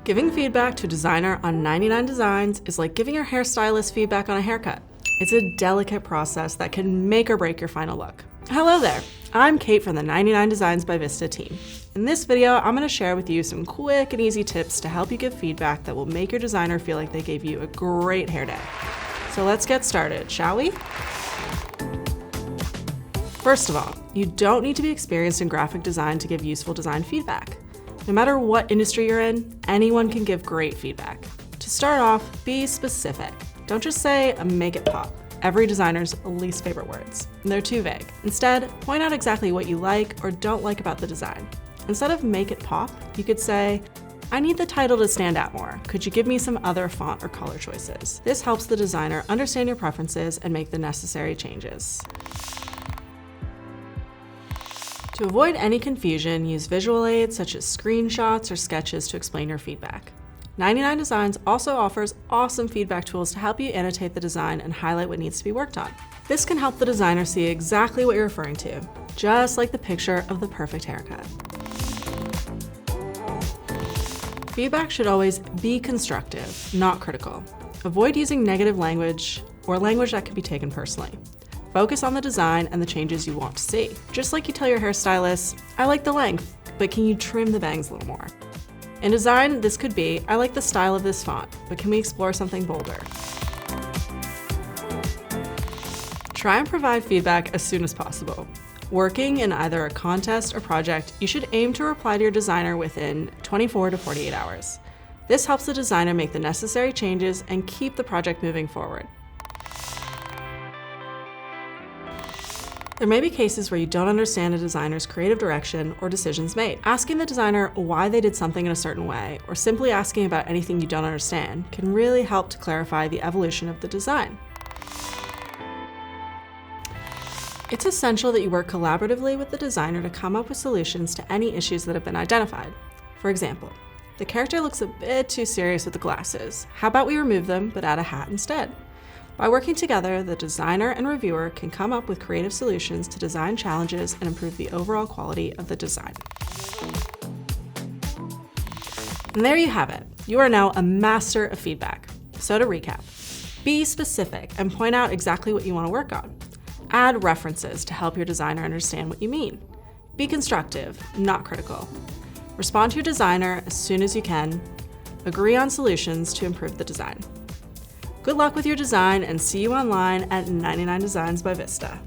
Giving feedback to a designer on 99 Designs is like giving your hairstylist feedback on a haircut. It's a delicate process that can make or break your final look. Hello there, I'm Kate from the 99 Designs by Vista team. In this video, I'm going to share with you some quick and easy tips to help you give feedback that will make your designer feel like they gave you a great hair day. So let's get started, shall we? First of all, you don't need to be experienced in graphic design to give useful design feedback. No matter what industry you're in, anyone can give great feedback. To start off, be specific. Don't just say, make it pop. Every designer's least favorite words. They're too vague. Instead, point out exactly what you like or don't like about the design. Instead of make it pop, you could say, I need the title to stand out more. Could you give me some other font or color choices? This helps the designer understand your preferences and make the necessary changes. To avoid any confusion, use visual aids such as screenshots or sketches to explain your feedback. 99 Designs also offers awesome feedback tools to help you annotate the design and highlight what needs to be worked on. This can help the designer see exactly what you're referring to, just like the picture of the perfect haircut. Feedback should always be constructive, not critical. Avoid using negative language or language that could be taken personally. Focus on the design and the changes you want to see. Just like you tell your hairstylist, I like the length, but can you trim the bangs a little more? In design, this could be, I like the style of this font, but can we explore something bolder? Try and provide feedback as soon as possible. Working in either a contest or project, you should aim to reply to your designer within 24 to 48 hours. This helps the designer make the necessary changes and keep the project moving forward. There may be cases where you don't understand a designer's creative direction or decisions made. Asking the designer why they did something in a certain way, or simply asking about anything you don't understand, can really help to clarify the evolution of the design. It's essential that you work collaboratively with the designer to come up with solutions to any issues that have been identified. For example, the character looks a bit too serious with the glasses. How about we remove them but add a hat instead? By working together, the designer and reviewer can come up with creative solutions to design challenges and improve the overall quality of the design. And there you have it. You are now a master of feedback. So to recap, be specific and point out exactly what you want to work on. Add references to help your designer understand what you mean. Be constructive, not critical. Respond to your designer as soon as you can. Agree on solutions to improve the design. Good luck with your design and see you online at 99 Designs by Vista.